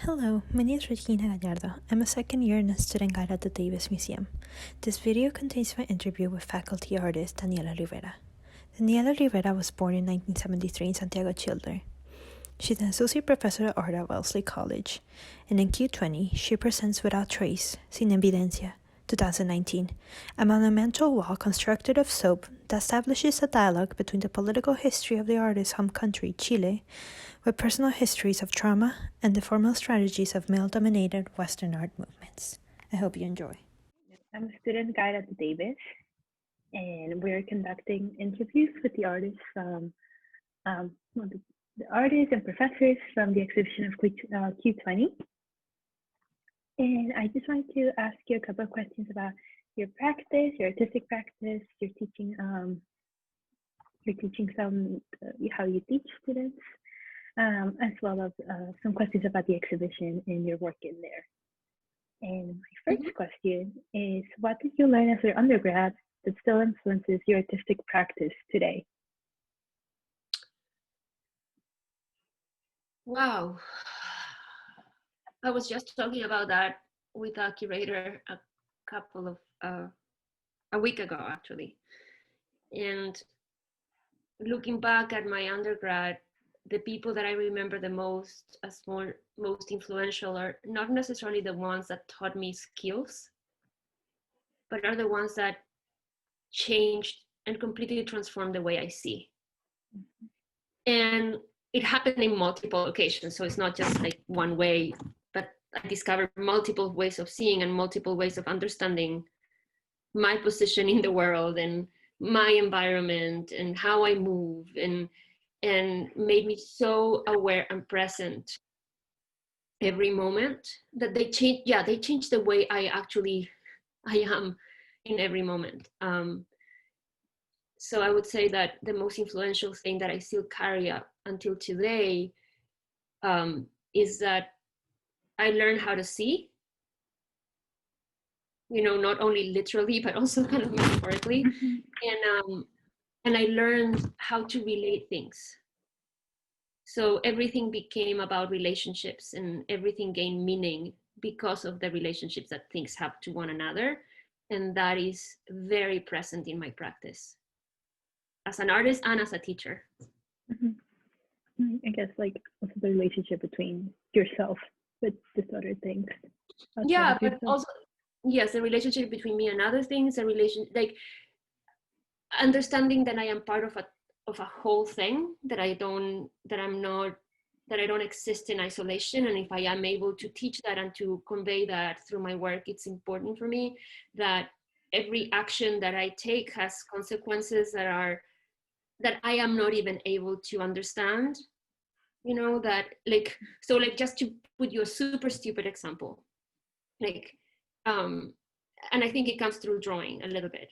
Hello, my name is Regina Gallardo. I'm a second year and a student guide at the Davis Museum. This video contains my interview with faculty artist Daniela Rivera. Daniela Rivera was born in 1973 in Santiago, Chile. She's an associate professor of art at Wellesley College, and in Q20, she presents Without Trace, Sin Evidencia, 2019, a monumental wall constructed of soap that establishes a dialogue between the political history of the artist's home country, Chile, with personal histories of trauma and the formal strategies of male-dominated Western art movements. I hope you enjoy. I'm a student guide at the Davis, and we're conducting interviews with the artists from the artists and professors from the exhibition of Q20. And I just wanted to ask you a couple of questions about your practice, your artistic practice, your teaching how you teach students, as well as some questions about the exhibition and your work in there. And my first question is, what did you learn as an undergrad that still influences your artistic practice today? Wow. I was just talking about that with a curator a week ago, actually. And looking back at my undergrad, the people that I remember the most as most influential are not necessarily the ones that taught me skills, but are the ones that changed and completely transformed the way I see. And it happened in multiple occasions. So it's not just like one way, but I discovered multiple ways of seeing and multiple ways of understanding my position in the world and my environment and how I move, and made me so aware and present every moment that they changed the way I am in every moment. So I would say that the most influential thing that I still carry up until today is that I learned how to see, not only literally, but also kind of metaphorically. And I learned how to relate things. So everything became about relationships, and everything gained meaning because of the relationships that things have to one another. And that is very present in my practice as an artist and as a teacher. I guess also the relationship between yourself with these other things. Yeah, but also, yes, the relationship between me and other things, understanding that I am part of a whole thing, that I don't exist in isolation. And if I am able to teach that and to convey that through my work, it's important for me that every action that I take has consequences that I am not even able to understand, just to put you a super stupid example, and I think it comes through drawing a little bit.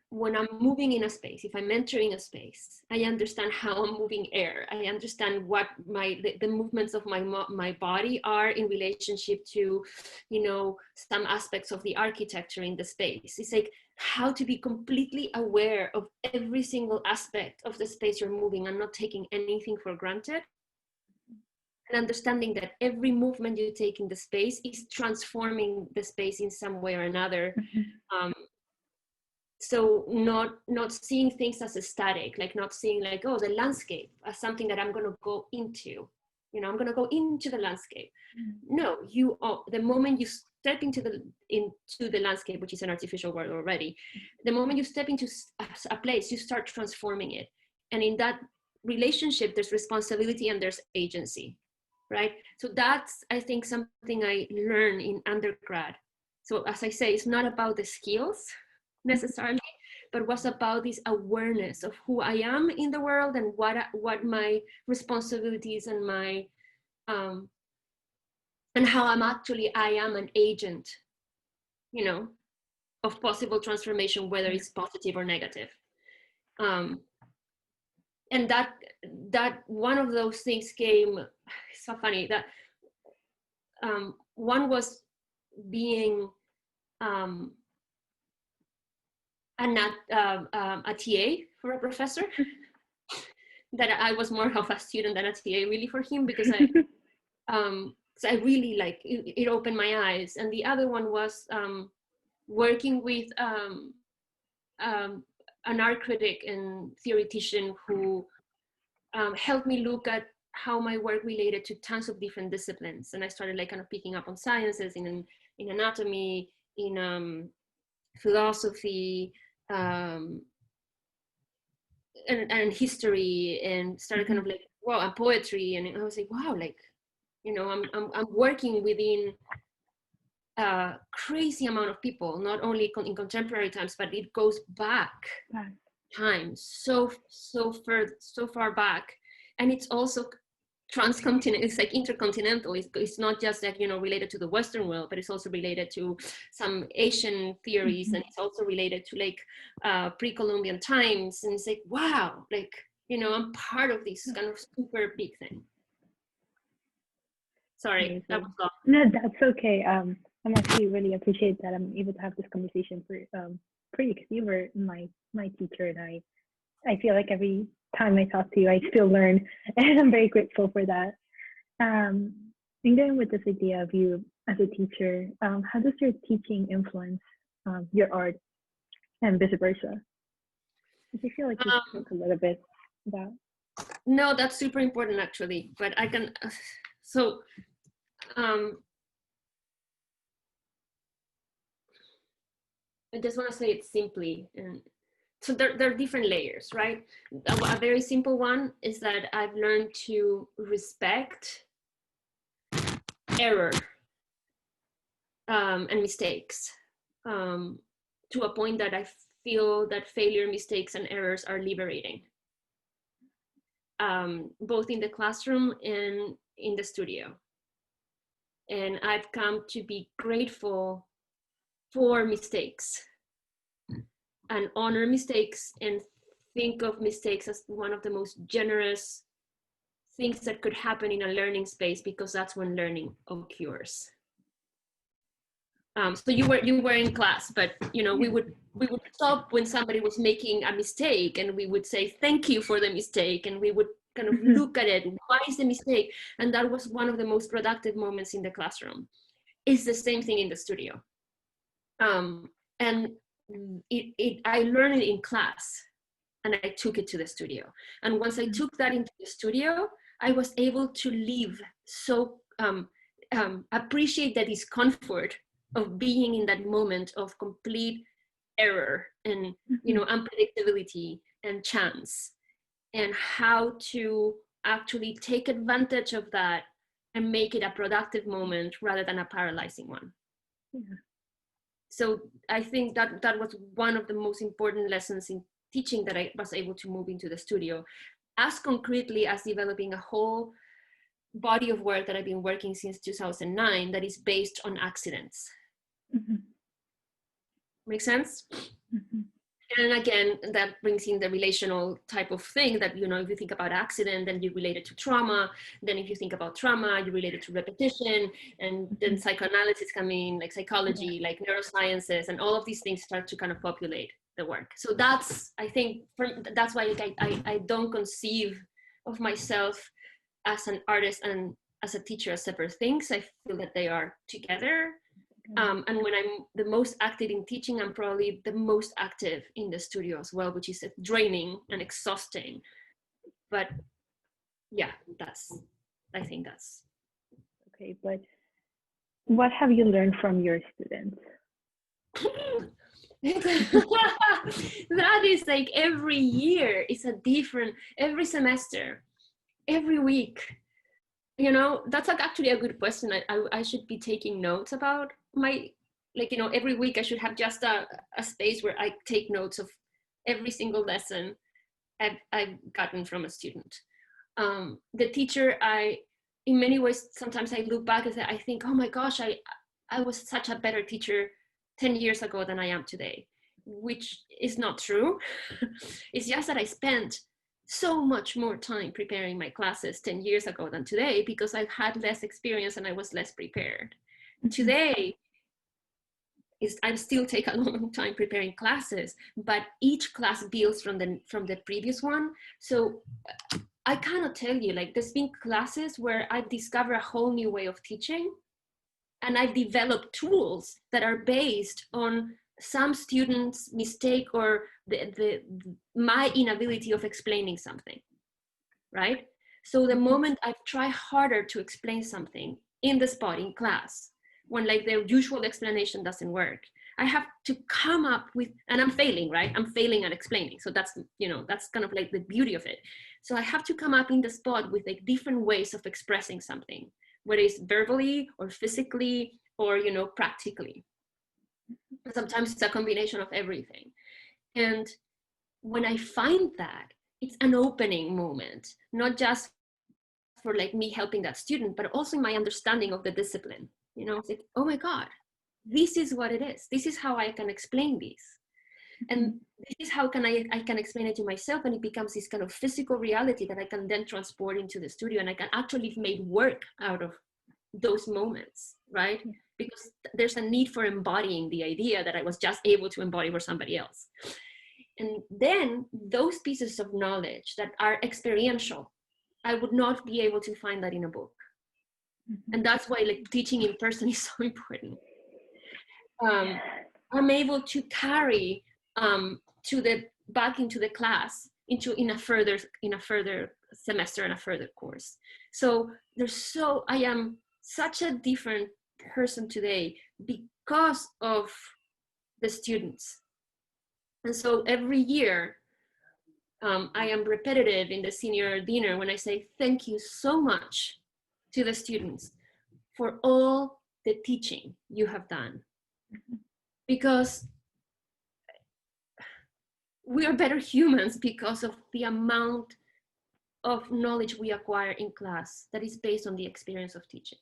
When I'm moving in a space, if I'm entering a space, I understand how I'm moving air. I understand what the movements of my body are in relationship to, some aspects of the architecture in the space. It's like how to be completely aware of every single aspect of the space you're moving and not taking anything for granted. And understanding that every movement you take in the space is transforming the space in some way or another. So not seeing things as a static, not seeing the landscape as something that I'm going to go into. I'm going to go into the landscape. No, the moment you step into the landscape, which is an artificial word already, the moment you step into a place, you start transforming it. And in that relationship, there's responsibility and there's agency, right? So that's, I think, something I learned in undergrad. So as I say, it's not about the skills necessarily, but was about this awareness of who I am in the world and what my responsibilities and my and how I am an agent, of possible transformation, whether it's positive or negative. And that one of those things came, it's so funny that one was being a TA for a professor, that I was more of a student than a TA really for him, because So I really like it opened my eyes. And the other one was working with an art critic and theoretician who helped me look at how my work related to tons of different disciplines. And I started like kind of picking up on sciences, in anatomy, in philosophy, and history, and started kind of like, wow, and poetry. And I was like, wow, like, you know, I'm working within a crazy amount of people, not only in contemporary times, but it goes back time so far back. And it's also transcontinental, it's like intercontinental. It's not just like, you know, related to the Western world, but it's also related to some Asian theories, and it's also related to like pre-Columbian times. And it's like, wow, like, you know, I'm part of this kind of super big thing. Sorry, Amazing. that was long. No, that's okay. I'm actually really appreciate that I'm able to have this conversation for you, because you were my teacher, and I feel like every time I talk to you, I still learn, and I'm very grateful for that. And then with this idea of you as a teacher, how does your teaching influence your art, and vice versa? I feel like you spoke a little bit about. No, that's super important actually, but I can, so I just want to say it simply. And so there are different layers, right? A very simple one is that I've learned to respect error and mistakes to a point that I feel that failure, mistakes, and errors are liberating, both in the classroom and in the studio. And I've come to be grateful for mistakes and honor mistakes, and think of mistakes as one of the most generous things that could happen in a learning space, because that's when learning occurs. So you were in class, but you know, we would stop when somebody was making a mistake, and we would say thank you for the mistake, and we would kind of look at it. Why is the mistake? And that was one of the most productive moments in the classroom. It's the same thing in the studio. And I learned it in class, and I took it to the studio. And once I took that into the studio, I was able to live so appreciate the discomfort of being in that moment of complete error and, you know, unpredictability and chance, and how to actually take advantage of that and make it a productive moment rather than a paralyzing one. Yeah. So I think that was one of the most important lessons in teaching that I was able to move into the studio, as concretely as developing a whole body of work that I've been working since 2009 that is based on accidents. Make sense? And again, that brings in the relational type of thing that, you know, if you think about accident, then you relate it to trauma. Then if you think about trauma, you relate it to repetition. And then psychoanalysis come in, like psychology, like neurosciences, and all of these things start to kind of populate the work. So that's, I think, that's why I don't conceive of myself as an artist and as a teacher as separate things. I feel that they are together. And when I'm the most active in teaching, I'm probably the most active in the studio as well, which is draining and exhausting. But yeah, I think that's. Okay, but what have you learned from your students? That is like every year is a different, every semester, every week. You know, that's like actually a good question. I should be taking notes about my, like, you know, every week I should have just a space where I take notes of every single lesson I've gotten from a student. The teacher, in many ways, sometimes I look back and I think, oh my gosh, I was such a better teacher 10 years ago than I am today, which is not true. It's just that I spent so much more time preparing my classes 10 years ago than today, because I've had less experience and I was less prepared. Today, I still take a long time preparing classes, but each class builds from the previous one. So I cannot tell you, like there's been classes where I've discovered a whole new way of teaching, and I've developed tools that are based on some students' mistake or my inability of explaining something, right? So the moment I try harder to explain something in the spot in class, when like the usual explanation doesn't work, I have to come up with, and I'm failing, right? I'm failing at explaining. So that's, you know, that's kind of like the beauty of it. So I have to come up in the spot with like different ways of expressing something, whether it's verbally or physically or, you know, practically. Sometimes it's a combination of everything. And when I find that, it's an opening moment, not just for like me helping that student, but also in my understanding of the discipline. You know, it's like, oh my God, this is what it is. This is how I can explain this. And this is how can I can explain it to myself, and it becomes this kind of physical reality that I can then transport into the studio, and I can actually make work out of those moments, right? Because there's a need for embodying the idea that I was just able to embody for somebody else. And then those pieces of knowledge that are experiential, I would not be able to find that in a book. And that's why like teaching in person is so important. I'm able to carry to the back into the class in a further semester and a further course. So I am such a different person today because of the students. And so every year I am repetitive in the senior dinner when I say thank you so much to the students for all the teaching you have done. Because we are better humans because of the amount of knowledge we acquire in class that is based on the experience of teaching.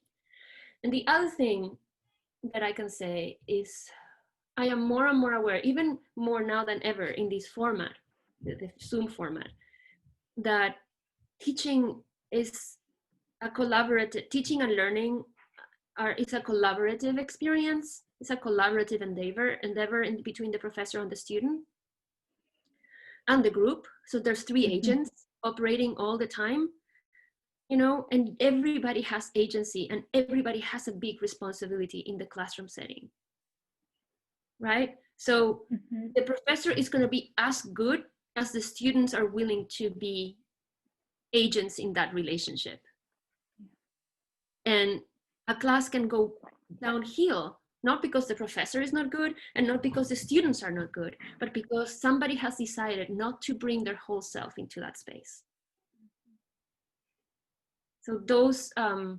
And the other thing that I can say is I am more and more aware, even more now than ever in this format, the Zoom format, that teaching is a collaborative, teaching and learning it's a collaborative experience. It's a collaborative endeavor in between the professor and the student and the group. So there's three agents operating all the time, you know, and everybody has agency and everybody has a big responsibility in the classroom setting, right? So the professor is going to be as good as the students are willing to be agents in that relationship. And a class can go downhill, not because the professor is not good and not because the students are not good, but because somebody has decided not to bring their whole self into that space. So those are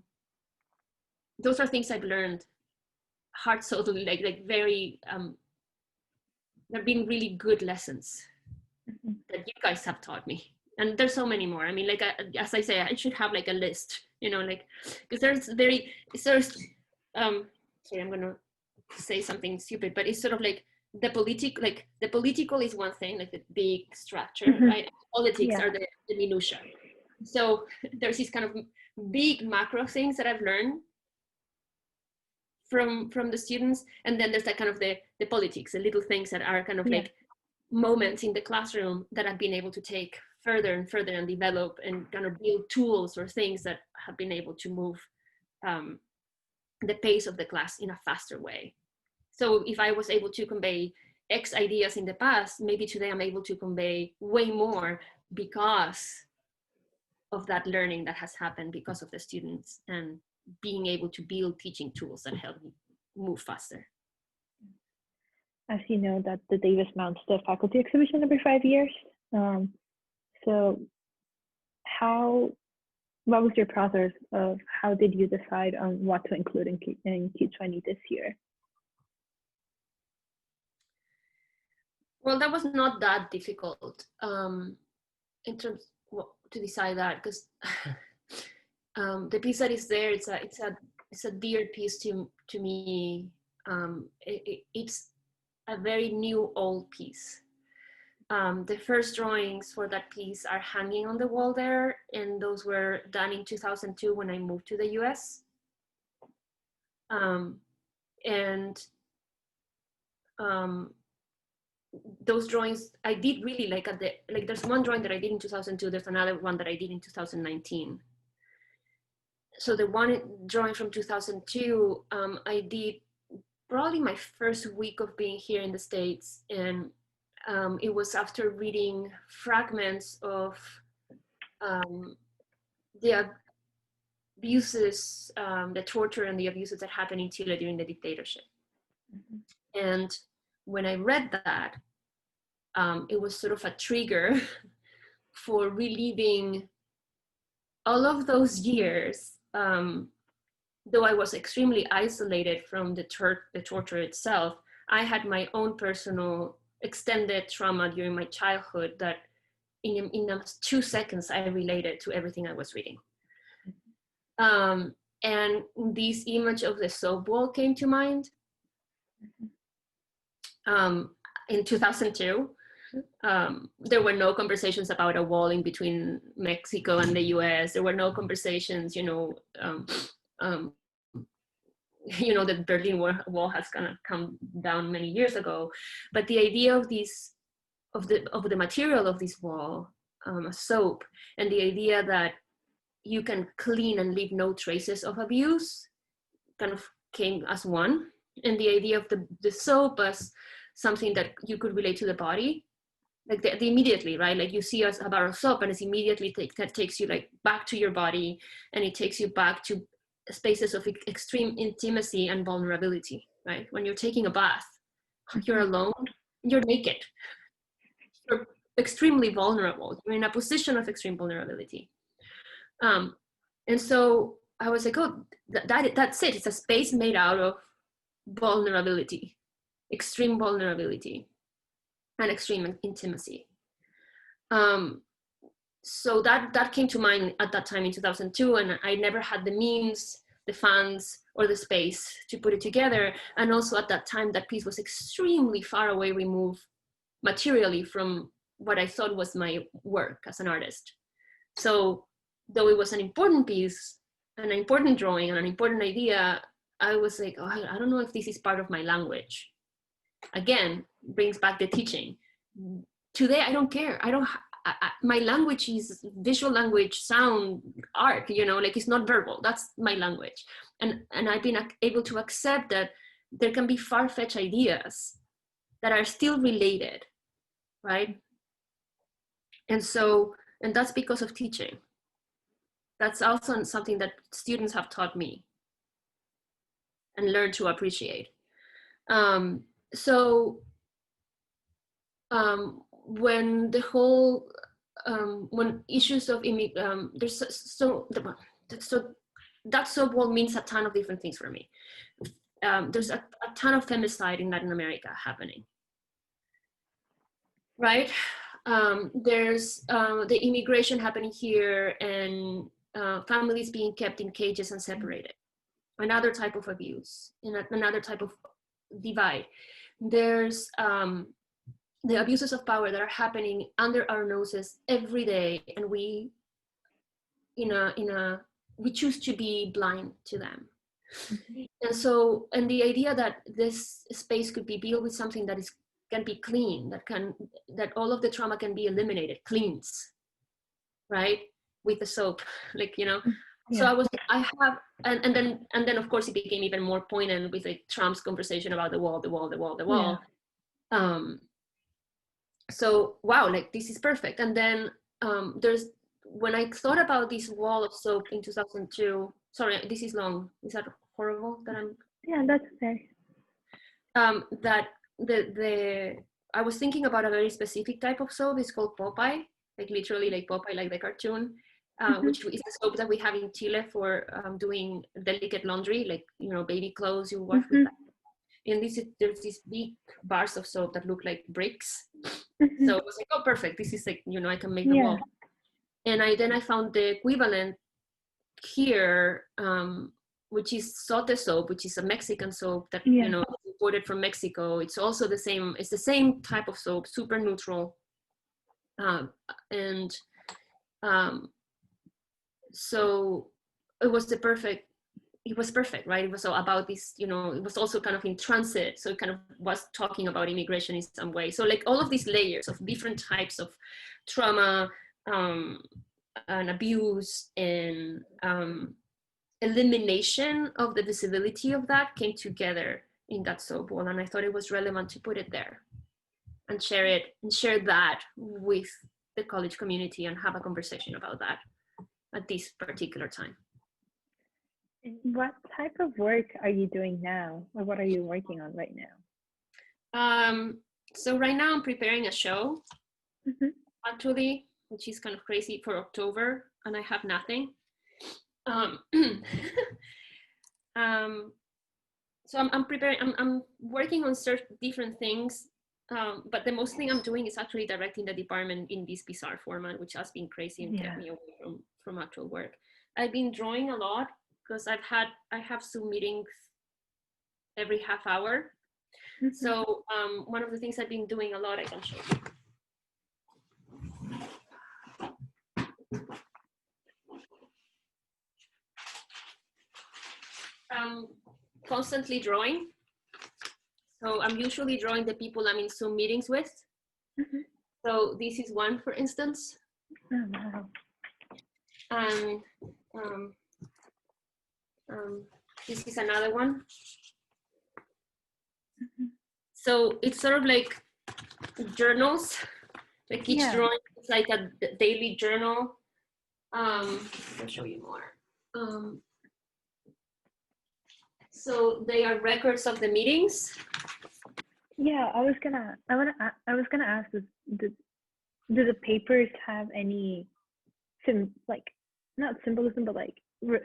things I've learned hard soulfully, like very, they've been really good lessons that you guys have taught me. And there's so many more. I mean, like, as I say, I should have like a list, you know, like, because sorry, I'm going to say something stupid, but it's sort of like the political is one thing, like the big structure, right? Politics are the minutiae. So there's these kind of big macro things that I've learned from the students, and then there's that kind of the politics, the little things that are kind of like moments in the classroom that I've been able to take further and further and develop and kind of build tools or things that have been able to move the pace of the class in a faster way. So if I was able to convey X ideas in the past, maybe today I'm able to convey way more because of that learning that has happened because of the students and being able to build teaching tools that help me move faster. As you know, that the Davis mounts the faculty exhibition every 5 years. So what was your process of how did you decide on what to include in Q20 this year? Well, that was not that difficult in terms to decide that, because the piece that is there, it's a dear piece to me. It's a very new old piece. The first drawings for that piece are hanging on the wall there, and those were done in 2002 when I moved to the US. those drawings I did really like there's one drawing that I did in 2002, there's another one that I did in 2019. So the one drawing from 2002, I did probably my first week of being here in the States, and it was after reading fragments of the abuses, the torture and the abuses that happened in Chile during the dictatorship. Mm-hmm. And when I read that, it was sort of a trigger for reliving all of those years. Though I was extremely isolated from the torture itself, I had my own personal extended trauma during my childhood that in 2 seconds I related to everything I was reading. And this image of the soap wall came to mind. In 2002, there were no conversations about a wall in between Mexico and the US. There were no conversations, the Berlin Wall has kind of come down many years ago, but the idea of this, of the material of this wall, soap, and the idea that you can clean and leave no traces of abuse, kind of came as one, and the idea of the soap as something that you could relate to the body, like the immediately, right? Like you see a bar of soap, and it's immediately that takes you like back to your body, and it takes you back to spaces of extreme intimacy and vulnerability, right? When you're taking a bath, you're alone, you're naked, you're extremely vulnerable, you're in a position of extreme vulnerability. And so I was like, oh, that's it. It's a space made out of vulnerability, extreme vulnerability, and extreme intimacy. So that came to mind at that time in 2002, and I never had the means, the funds, or the space to put it together. And also at that time, that piece was extremely far away, removed materially from what I thought was my work as an artist. So though it was an important piece, an important drawing, and an important idea, I was like, oh, I don't know if this is part of my language. Again, brings back the teaching. Today, I don't care. My language is visual language, sound, art, like it's not verbal. That's my language. And I've been able to accept that there can be far-fetched ideas that are still related, right? And that's because of teaching. That's also something that students have taught me and learned to appreciate. When the whole, when issues of that soap wall means a ton of different things for me. There's a ton of femicide in Latin America happening, right? There's the immigration happening here, and families being kept in cages and separated. Another type of abuse, another type of divide. There's the abuses of power that are happening under our noses every day, and we choose to be blind to them. Mm-hmm. And the idea that this space could be built with something that can be clean, that all of the trauma can be eliminated, cleans, right? With the soap, Yeah. So and then of course it became even more poignant with Trump's conversation about the wall. Yeah. So wow, this is perfect. And then when I thought about this wall of soap in 2002, sorry, this is long. Is that horrible that I'm? Yeah, that's fair. That I was thinking about a very specific type of soap. It's called Popeye, literally Popeye, like the cartoon, which is the soap that we have in Chile for doing delicate laundry, baby clothes you wash with that. And there's these big bars of soap that look like bricks. So I was like, oh, perfect. This is I can make the wall. And then I found the equivalent here, which is Sote soap, which is a Mexican soap that, imported from Mexico. It's also the same type of soap, super neutral. So it was the perfect it was perfect, right? It was all about this, you know, it was also kind of in transit. So it kind of was talking about immigration in some way. So like all of these layers of different types of trauma and abuse and elimination of the visibility of that came together in that soap wall. And I thought it was relevant to put it there and share it and share that with the college community and have a conversation about that at this particular time. What type of work are you doing now, or what are you working on right now? So right now I'm preparing a show, actually, which is kind of crazy, for October, and I have nothing. So I'm preparing, I'm working on certain different things, but the most thing I'm doing is actually directing the department in this bizarre format, which has been crazy and kept me away from actual work. I've been drawing a lot because I have Zoom meetings every half hour. So one of the things I've been doing a lot, I can show you. Constantly drawing. So I'm usually drawing the people I'm in Zoom meetings with. So this is one, for instance. Oh, wow. And this is another one. So it's sort of like journals, like each drawing is like a daily journal. I'll show you more. So they are records of the meetings. Yeah, I was gonna ask, do the papers have any not symbolism, but like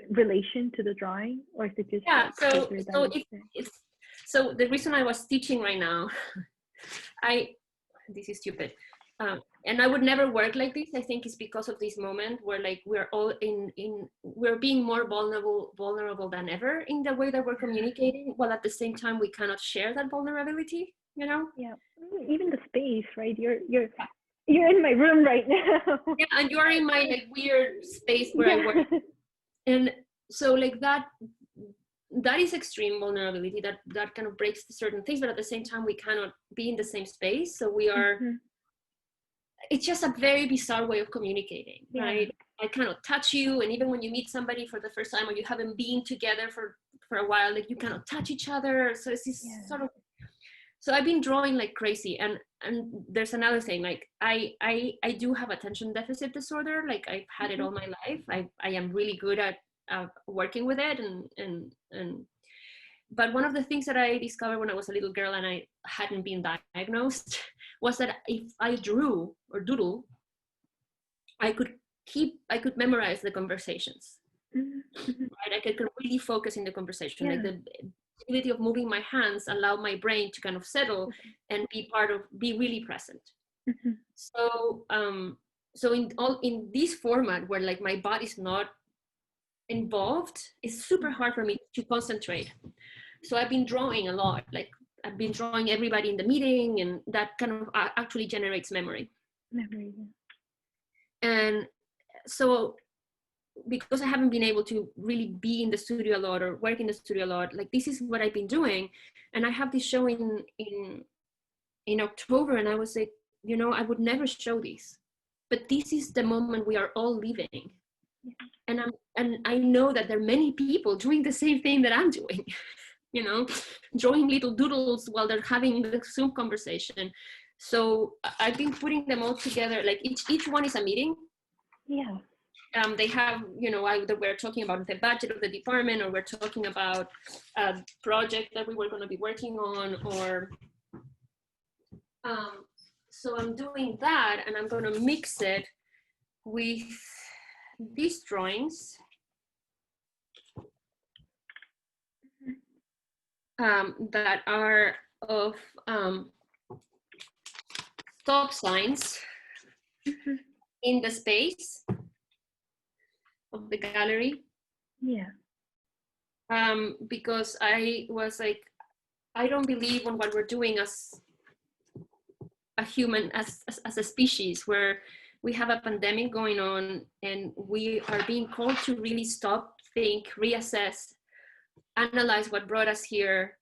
relation to the drawing, or is it just so the reason I was teaching right now, this is stupid, and I would never work like this. I think it's because of this moment where like we're all we're being more vulnerable than ever in the way that we're communicating, while at the same time we cannot share that vulnerability, you know? Yeah, even the space, right? You're in my room right now. Yeah, and you're in my like weird space where I work. And so like that is extreme vulnerability that kind of breaks certain things, but at the same time we cannot be in the same space. So we are, it's just a very bizarre way of communicating, right? I cannot touch you. And even when you meet somebody for the first time, or you haven't been together for a while, like you cannot touch each other. So it's this sort of, so I've been drawing like crazy. And there's another thing, like I do have attention deficit disorder. Like I've had it all my life. I am really good at working with it. But one of the things that I discovered when I was a little girl and I hadn't been diagnosed was that if I drew or doodle, I could memorize the conversations. Right? I could really focus in the conversation. Like the ability of moving my hands allowed my brain to kind of settle and be really present. So in this format where like my body's not involved, it's super hard for me to concentrate. So I've been drawing a lot. Like I've been drawing everybody in the meeting, and that kind of actually generates memory. And so because I haven't been able to really be in the studio a lot or work in the studio a lot, like this is what I've been doing. And I have this show in October, and I was like, you know, I would never show this, but this is the moment we are all living. And I know that there are many people doing the same thing that I'm doing, you know, drawing little doodles while they're having the Zoom conversation. So I've been putting them all together. Like each one is a meeting. They have, you know, either we're talking about the budget of the department, or we're talking about a project that we were going to be working on, or so I'm doing that, and I'm going to mix it with these drawings that are of stop signs in the space of the gallery. Because I was like, I don't believe in what we're doing as a human, as a species, where we have a pandemic going on and we are being called to really stop, think, reassess analyze what brought us here,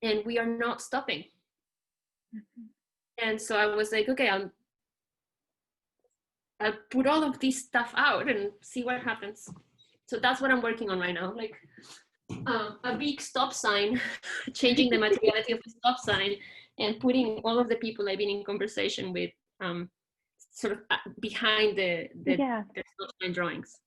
and we are not stopping. And so I was like, okay, I'll put all of this stuff out and see what happens. So that's what I'm working on right now, like a big stop sign, changing the materiality of the stop sign, and putting all of the people I've been in conversation with sort of behind the stop sign drawings.